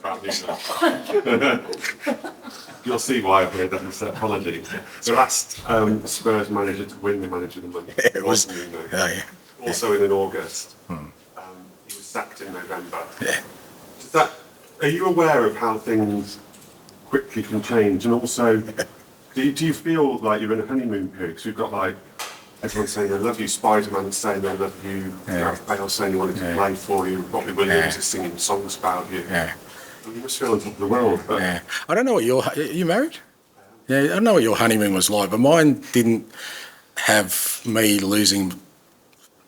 about music. You'll see why I've made that set. Apologies. The last Spurs manager to win the Manager of the Month. Yeah, it was. Also in August. He was sacked in November. Yeah. Are you aware of how things quickly can change? And also, do you feel like you're in a honeymoon period? Because we've got like everyone saying they love you, Spider-Man saying they love you, Gareth Bale saying he wanted to play for you, Robbie Williams is singing songs about you. Yeah. You must feel on top of the world. But Yeah. I don't know what you married? Yeah, I don't know what your honeymoon was like, but mine didn't have me losing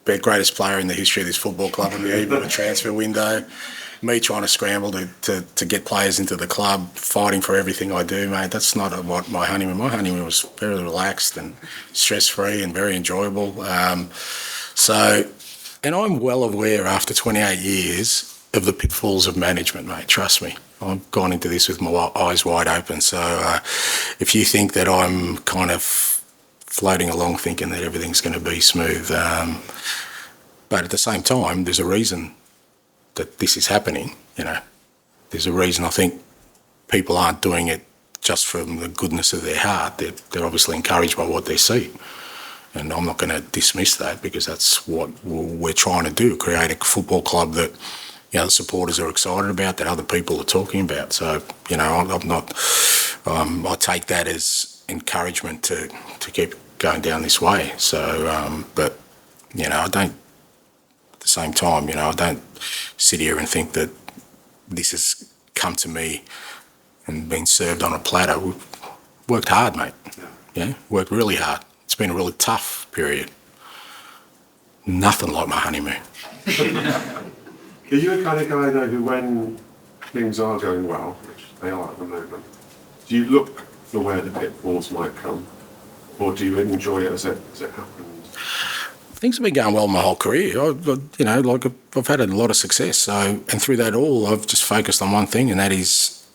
the greatest player in the history of this football club on the eve of the transfer window, me trying to scramble to get players into the club, fighting for everything I do, mate. That's not what my honeymoon was very relaxed and stress-free and very enjoyable. And I'm well aware after 28 years of the pitfalls of management, mate. Trust me. I've gone into this with my eyes wide open. So if you think that I'm kind of floating along thinking that everything's going to be smooth, but at the same time, there's a reason that this is happening, There's a reason I think people aren't doing it just from the goodness of their heart. They're obviously encouraged by what they see. And I'm not going to dismiss that because that's what we're trying to do, create a football club that the supporters are excited about, that other people are talking about. So, I'm not. I take that as encouragement to keep going down this way. So, but I don't. At the same time, I don't sit here and think that this has come to me and been served on a platter. We've worked hard, mate. Yeah, worked really hard. It's been a really tough period. Nothing like my honeymoon. Are you a kind of guy, though, who when things are going well, which they are at the moment, do you look for where the pitfalls might come? Or do you enjoy it as it happens? Things have been going well my whole career. I've had a lot of success. So, and through that all, I've just focused on one thing, and that is,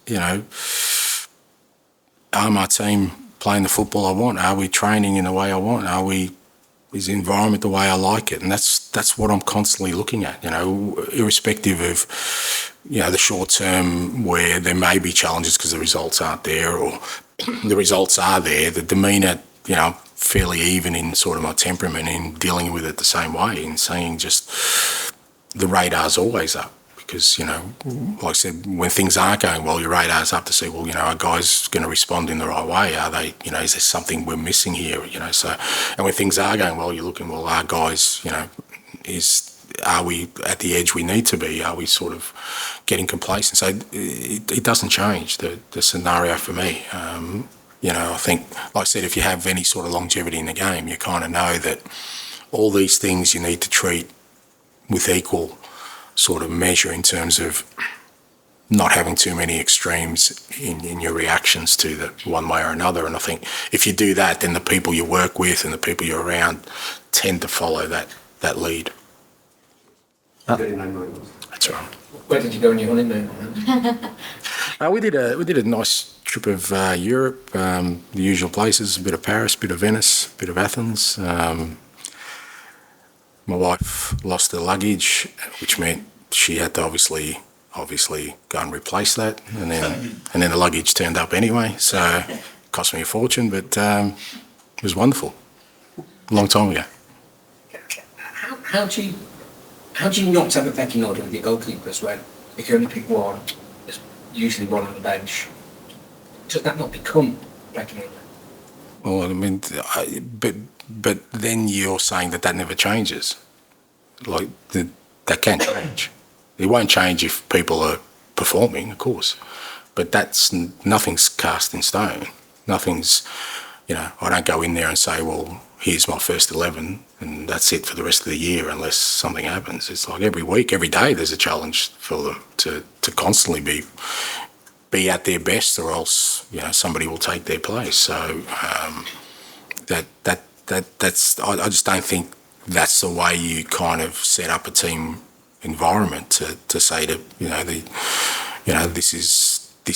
are my team playing the football I want? Are we training in the way I want? Is the environment the way I like it? And that's what I'm constantly looking at, irrespective of, the short term where there may be challenges because the results aren't there, or the results are there, the demeanour, fairly even in sort of my temperament in dealing with it the same way, and saying just the radar's always up. Because, like I said, when things aren't going well, your radar's up to see, well, are guys going to respond in the right way? Are they, is there something we're missing here? So, and when things are going well, you're looking, well, are guys, are we at the edge we need to be? Are we sort of getting complacent? So it doesn't change the scenario for me. I think, like I said, if you have any sort of longevity in the game, you kind of know that all these things you need to treat with equal sort of measure in terms of not having too many extremes in your reactions to that one way or another. And I think if you do that, then the people you work with and the people you're around tend to follow that lead. That's right. Where did you go on your honeymoon? We did a nice trip of Europe, the usual places, a bit of Paris, a bit of Venice, a bit of Athens. My wife lost her luggage, which meant she had to obviously go and replace that, and then the luggage turned up anyway, so it cost me a fortune, but it was wonderful. A long time ago. How do you not have a pecking order with your goalkeepers when you can only pick one? There's usually one on the bench. Does that not become a pecking order? Well, I mean, but then you're saying that never changes. Like, that can't change. It won't change if people are performing, of course. But nothing's cast in stone. Nothing's, I don't go in there and say, well, here's my first 11 and that's it for the rest of the year unless something happens. It's like every week, every day there's a challenge for them to constantly be at their best, or else, somebody will take their place. So that's I just don't think that's the way you kind of set up a team environment to say to this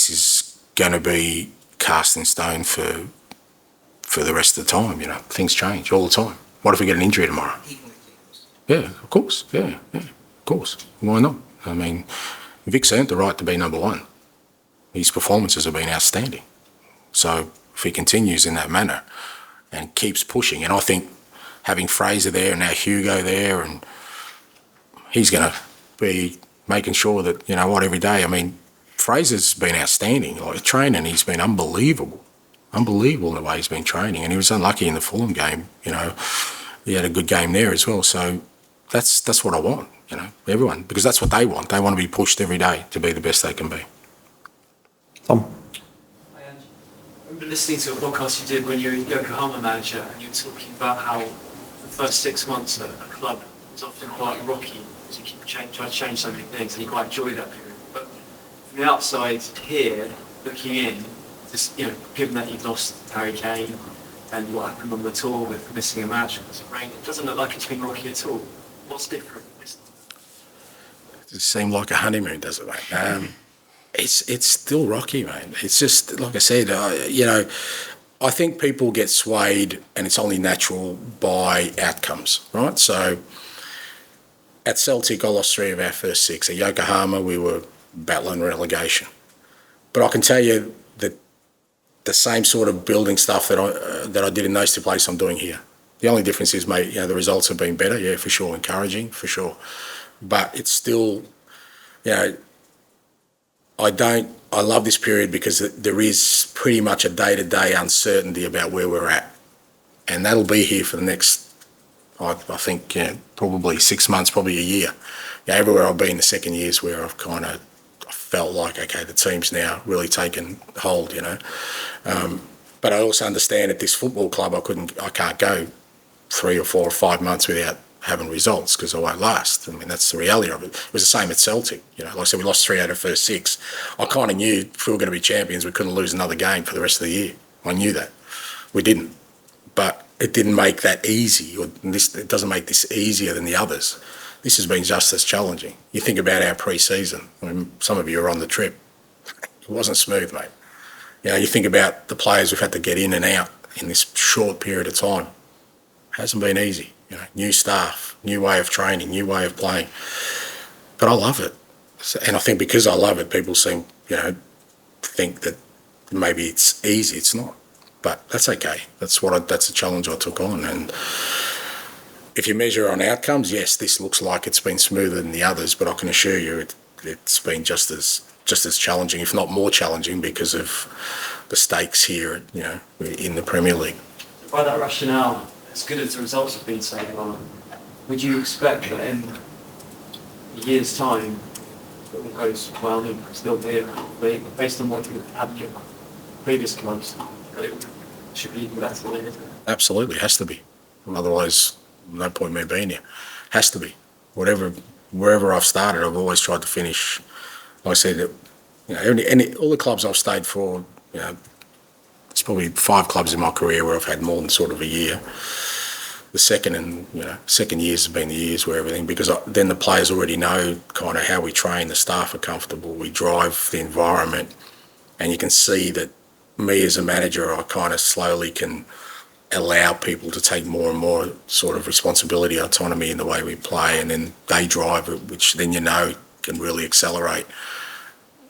is going to be cast in stone for the rest of the time. Things change all the time. What if we get an injury tomorrow? Yeah, of course. Yeah, of course. Why not? I mean, Vic's earned the right to be number one. his performances have been outstanding. So if he continues in that manner and keeps pushing, and I think having Fraser there and now Hugo there, and he's going to be making sure that, you know what, every day, I mean, Fraser's been outstanding. Like training, he's been unbelievable in the way he's been training, and he was unlucky in the Fulham game. You know, he had a good game there as well. So that's what I want, you know, everyone, because that's what they want. They want to be pushed every day to be the best they can be. Tom. I remember listening to a podcast you did when you were Yokohama manager, and you were talking about how the first 6 months at a club was often quite rocky because you keep trying to change so many things, and you quite enjoy that period. But from the outside here, looking in, just, you know, given that you've lost Harry Kane and what happened on the tour with missing a match because of rain, it doesn't look like it's been rocky at all. What's different? It seemed like a honeymoon, does it, mate? It's still rocky, mate. It's just, like I said, you know, I think people get swayed, and it's only natural, by outcomes, right? So at Celtic, I lost 3 of our first 6. At Yokohama, we were battling relegation. But I can tell you that the same sort of building stuff that I did in those 2 places I'm doing here. The only difference is, mate, you know, the results have been better, yeah, for sure, encouraging, for sure. But it's still, you know, I love this period because there is pretty much a day-to-day uncertainty about where we're at. And that'll be here for the next, I think, you know, probably 6 months, probably a year. You know, everywhere I've been the second years where I've kind of felt like, okay, the team's now really taken hold, you know. But I also understand at this football club I can't go 3 or 4 or 5 months without having results because I won't last. I mean, that's the reality of it. It was the same at Celtic. You know, like I said, we lost 3 out of the first 6. I kind of knew if we were going to be champions, we couldn't lose another game for the rest of the year. I knew that. We didn't. But it didn't make that easy. It doesn't make this easier than the others. This has been just as challenging. You think about our pre-season. I mean, some of you are on the trip. It wasn't smooth, mate. You know, you think about the players we've had to get in and out in this short period of time. It hasn't been easy. You know, new staff, new way of training, new way of playing. But I love it. And I think because I love it, people seem, you know, think that maybe it's easy. It's not. But that's okay. That's a challenge I took on. And if you measure on outcomes, yes, this looks like it's been smoother than the others, but I can assure you it's been just as challenging, if not more challenging, because of the stakes here, you know, in the Premier League. By that rationale, as good as the results have been so far, would you expect that in a year's time, it all goes well and still here, based on what you had in your previous clubs, that it should be even better than it is? Absolutely, it has to be. Otherwise, no point me being here. Has to be. Wherever I've started, I've always tried to finish. Like I said, you know, all the clubs I've stayed for, you know, it's probably 5 clubs in my career where I've had more than sort of a year. The second years have been the years where everything, because then the players already know kind of how we train, the staff are comfortable, we drive the environment, and you can see that me as a manager, I kind of slowly can allow people to take more and more sort of responsibility, autonomy in the way we play, and then they drive it, which then, you know, can really accelerate.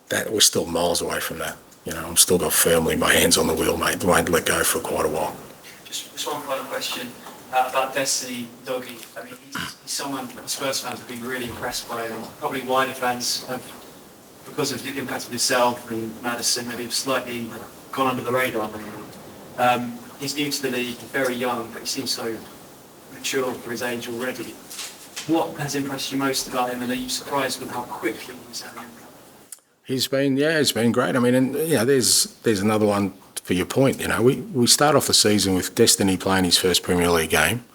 That we're still miles away from that. You know, I'm still got firmly my hands on the wheel, mate. Won't let go for quite a while. Just one final question about Destiny Doggy. I mean, he's someone Spurs fans have been really impressed by, and probably wider fans have, because of the impact of himself and Maddison, maybe slightly gone under the radar. He's new to the league, very young, but he seems so mature for his age already. What has impressed you most about him, and are you surprised with how quickly he's having impact? He's been great. I mean, and you know, there's another one for your point. You know, we start off the season with Destiny playing his first Premier League game.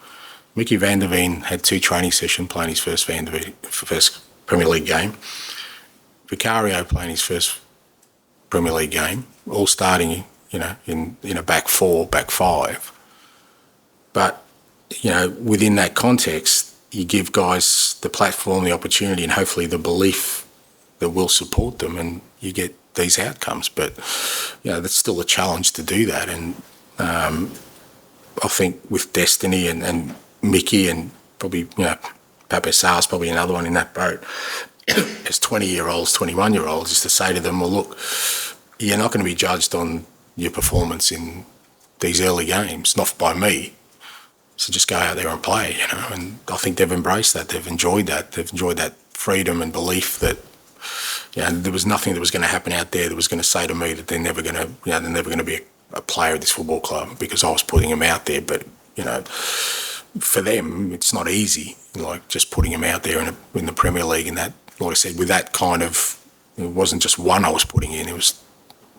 Mickey van der Veen had 2 training sessions playing his first Premier League game. Vicario playing his first Premier League game, all starting, you know, in a back 4, back 5. But, you know, within that context, you give guys the platform, the opportunity, and hopefully the belief that will support them, and you get these outcomes. But, you know, that's still a challenge to do that. And I think with Destiny and Mickey and probably, you know, Pape Sarr's probably another one in that boat, as 20-year-olds, 21-year-olds, is to say to them, well, look, you're not going to be judged on your performance in these early games, not by me. So just go out there and play, you know. And I think they've embraced that. They've enjoyed that. They've enjoyed that freedom and belief that, you know, there was nothing that was going to happen out there that was going to say to me that they're never going to, you know, they're never going to be a player at this football club because I was putting them out there. But, you know, for them, it's not easy, like just putting them out there in the Premier League and that, like I said, with that kind of, it wasn't just one I was putting in, it was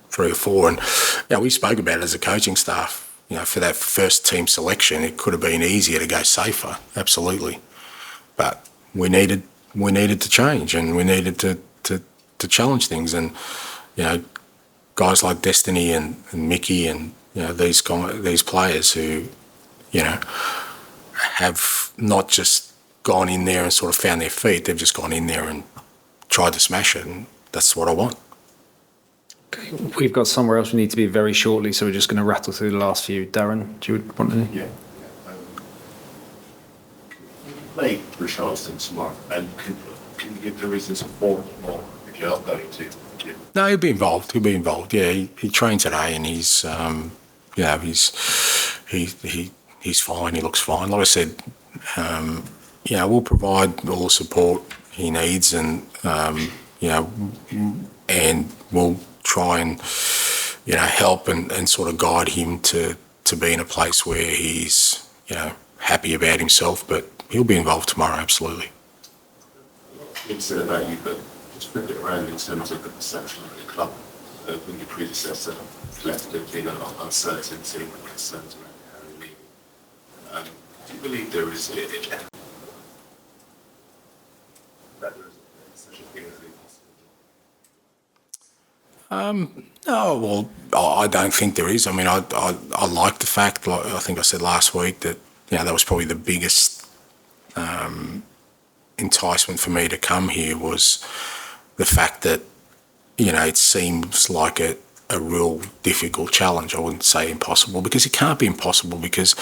3 or 4. And, you know, we spoke about it as a coaching staff. You know, for that first team selection, it could have been easier to go safer, absolutely. But we needed to change, and we needed to challenge things. And, you know, guys like Destiny and Mickey and, you know, these players who, you know, have not just gone in there and sort of found their feet, they've just gone in there and tried to smash it, and that's what I want. Okay, we've got somewhere else we need to be very shortly, so we're just going to rattle through the last few. Darren, do you want to? Yeah. Play Richarlison tomorrow, and can you give the reasons for more if you're not going to? No, he'll be involved. He'll be involved. Yeah, he trained today, and he's, you know, he's fine. He looks fine. Like I said, you know, we'll provide all the support he needs, and you know, and we'll try and, you know, help and sort of guide him to be in a place where he's, you know, happy about himself. But he'll be involved tomorrow, absolutely. It's said about you, but just flip it around in terms of the perception of the club. When your predecessor left, there's been a lot of uncertainty and concerns around Harry leaving. Do you believe there is that there is such a thing as the impossible? No, well, I don't think there is. I mean, I like the fact, like I think I said last week, that, you know, that was probably the biggest enticement for me to come here, was the fact that, you know, it seems like a real difficult challenge. I wouldn't say impossible, because it can't be impossible, because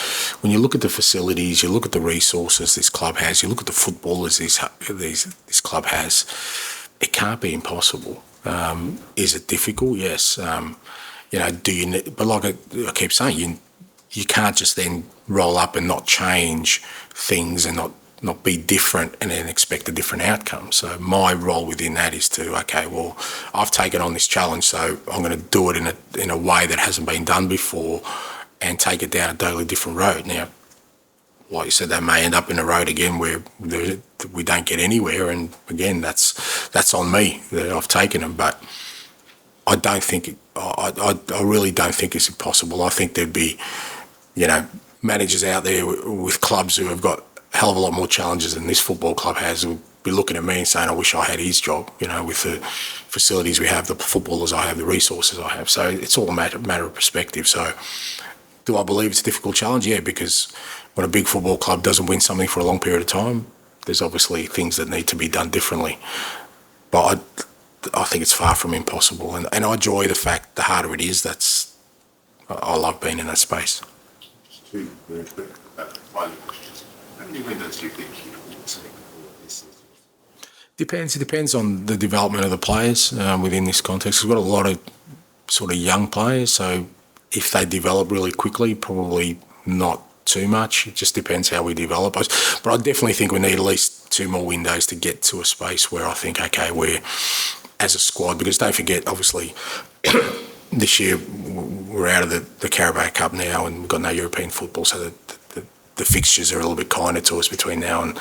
when you look at the facilities, you look at the resources this club has, you look at the footballers this club has, it can't be impossible. Is it difficult? Yes. You know, do you? But like I keep saying, you can't just then roll up and not change things and not be different and then expect a different outcome. So my role within that is to, okay, well, I've taken on this challenge, so I'm going to do it in a way that hasn't been done before, and take it down a totally different road. Now, like you said, that may end up in a road again where we don't get anywhere, and again, that's on me that I've taken them. But I don't think I really don't think it's impossible. I think there'd be, you know, managers out there with clubs who have got a hell of a lot more challenges than this football club has, would be looking at me and saying, I wish I had his job, you know, with the facilities we have, the footballers I have, the resources I have. So it's all a matter of perspective. So do I believe it's a difficult challenge? Yeah, because when a big football club doesn't win something for a long period of time, there's obviously things that need to be done differently. But I think it's far from impossible. And I enjoy the fact, the harder it is, I love being in that space. Just two very quick final questions. How many windows do you think you will take for this season? It depends on the development of the players within this context. We've got a lot of sort of young players, so if they develop really quickly, probably not too much. It just depends how we develop. But I definitely think we need at least 2 more windows to get to a space where I think, okay, we're, as a squad, because don't forget, obviously, this year we're out of the Carabao Cup now, and we've got no European football, so the fixtures are a little bit kinder to us between now and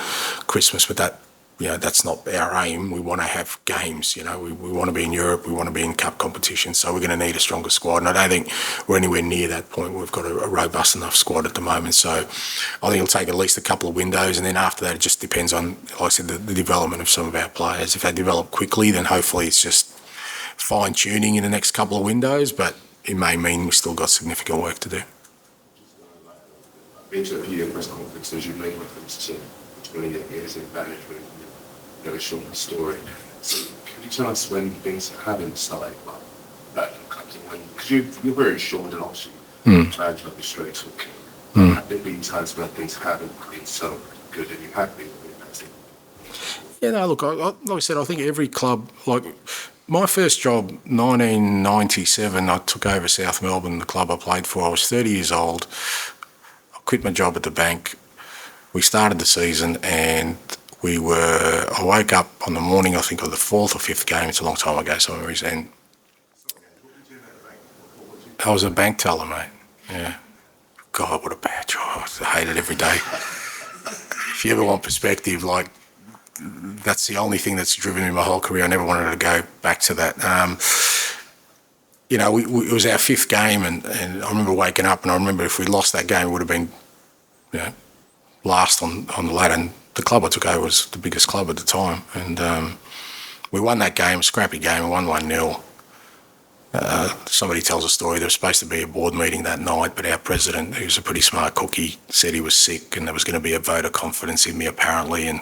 Christmas. But that, you know, that's not our aim. We want to have games, you know. We want to be in Europe. We want to be in cup competition. So we're going to need a stronger squad. And I don't think we're anywhere near that point. We've got a robust enough squad at the moment. So I think it'll take at least a couple of windows. And then after that, it just depends on, like I said, the development of some of our players. If they develop quickly, then hopefully it's just fine-tuning in the next couple of windows. But it may mean we've still got significant work to do. I've been to a few press conferences, you've made reference to 28 years in management, very short story. So can you tell us when things haven't started like that? Because you're very short and obviously plans will be straight talking. Have there been times where things haven't been so good and you have been really bad? Yeah, no, look, like I said, I think every club, like My first job, 1997, I took over South Melbourne, the club I played for. I was 30 years old. I quit my job at the bank. We started the season and I woke up on the morning, I think, of the fourth or fifth game. It's a long time ago, so and I was a bank teller, mate. Yeah. God, what a bad job. I hate it every day. If you ever want perspective, like, that's the only thing that's driven me my whole career. I never wanted to go back to that. It was our fifth game, and I remember waking up, and I remember if we lost that game, it would have been, last on the ladder. And the club I took over was the biggest club at the time, and we won that game, a scrappy game. We won 1-0. Somebody tells a story. There was supposed to be a board meeting that night, but our president, who's a pretty smart cookie, said he was sick, and there was going to be a vote of confidence in me apparently, and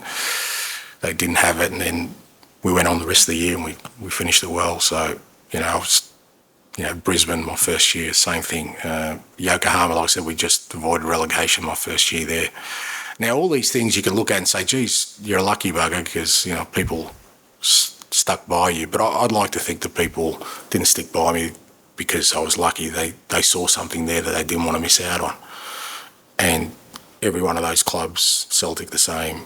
they didn't have it. And then we went on the rest of the year, and we finished it well. So I was, Brisbane my first year, same thing. Yokohama, like I said, we just avoided relegation my first year there. Now all these things you can look at and say, geez, you're a lucky bugger because people stuck by you. But I'd like to think that people didn't stick by me because I was lucky. They saw something there that they didn't want to miss out on. And every one of those clubs, Celtic the same,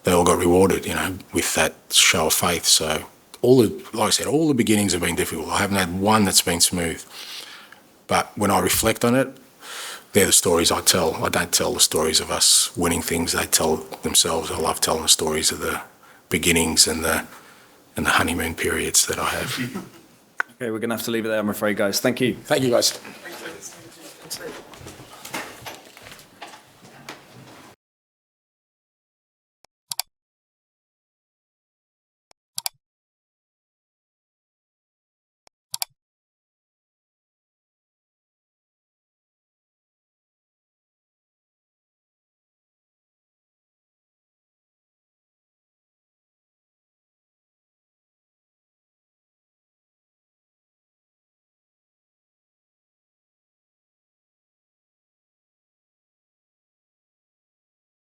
they all got rewarded, with that show of faith. So like I said, all the beginnings have been difficult. I haven't had one that's been smooth. But when I reflect on it, they're the stories I tell. I don't tell the stories of us winning things. They tell themselves. I love telling the stories of the beginnings and the honeymoon periods that I have. Okay, we're going to have to leave it there, I'm afraid, guys. Thank you. Thank you, guys.